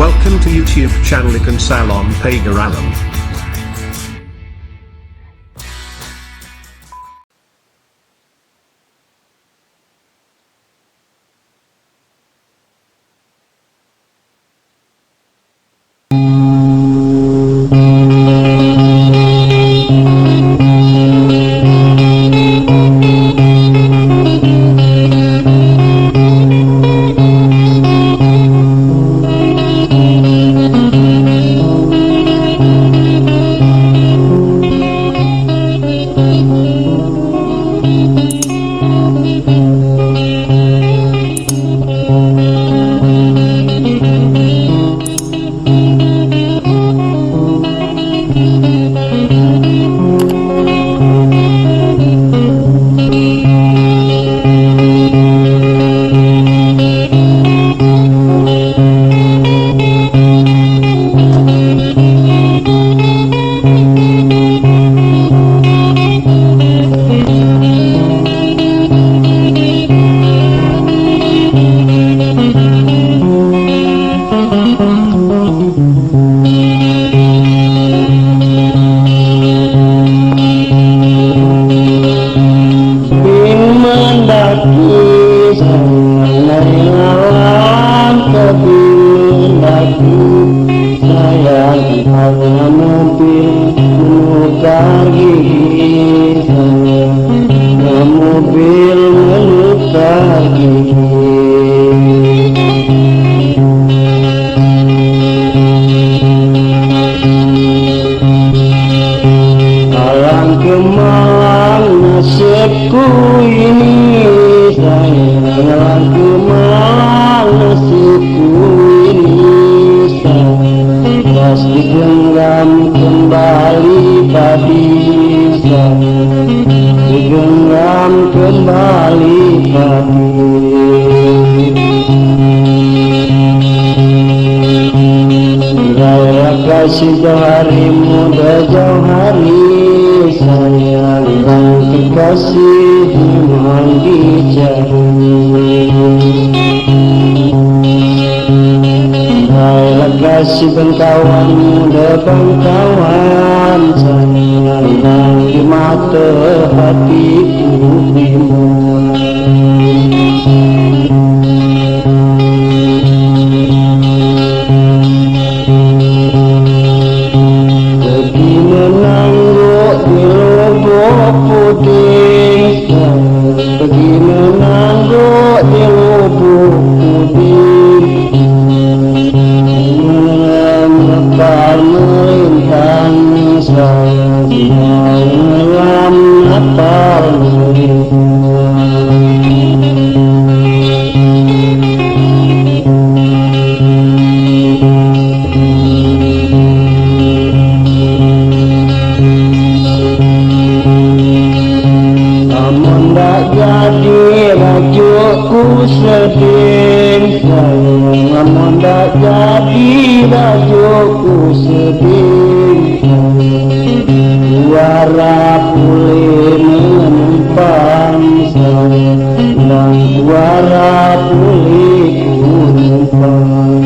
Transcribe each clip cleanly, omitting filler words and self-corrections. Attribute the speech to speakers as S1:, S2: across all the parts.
S1: Welcome to YouTube channel Ikan Salon Pagaralam.
S2: Kasih jauh hari muda jauh hari sayang dan kekasih memang dicari. Baiklah kasih dan kawan muda dan kawan sayang dan di mata hatiku bimbang. Pergi menangguk di lubuk puding, mengepar melintang saya dalam napal jadi rajuku sedih sayang, namun tak jadi rajuku sedih suara pulih menumpang sayang dan suara pulih menumpang.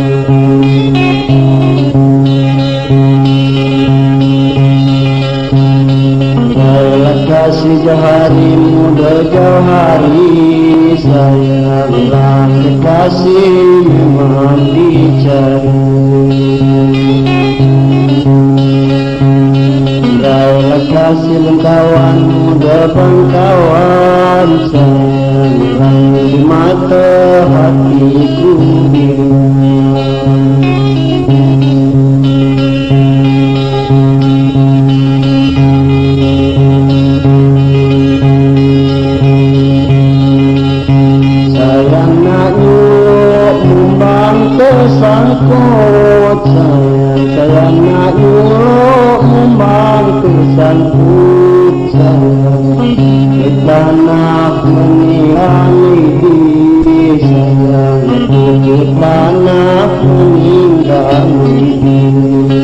S2: Kasih jauh hari muda jauh hari sayang dan kekasih memang dicari. Baiklah kasih dan kawan muda dan kawan sayang dan di mata hatiku bimbang. Kesangkut sayang nak nyuruh membang kesangkut sayang di tanah meninggali diri sayang di tanah meninggali diri.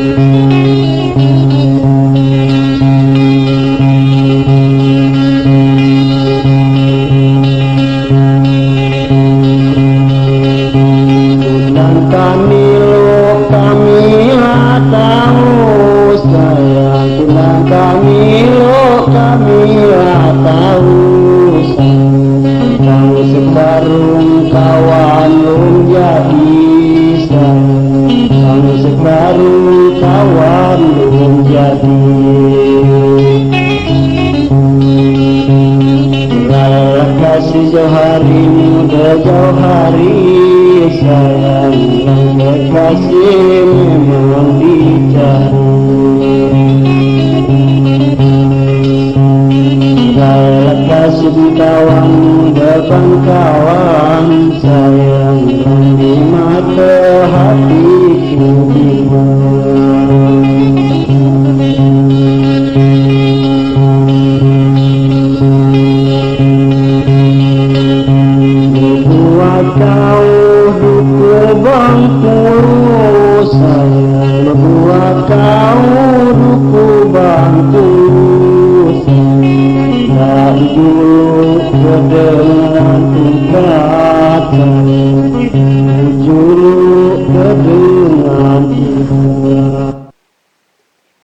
S2: kawan belum jadi sayang sekarang kawan belum jadi. Rela kasih jauh hari muda jauh hari sayang yang kekasih memang dicari. Rela kasih kawan depan kawan sayang yang di mata hatiku bimbang. Buat kau duku bangku sayang, buat kau duku bangku sayang. Dari dulu kedengaran kata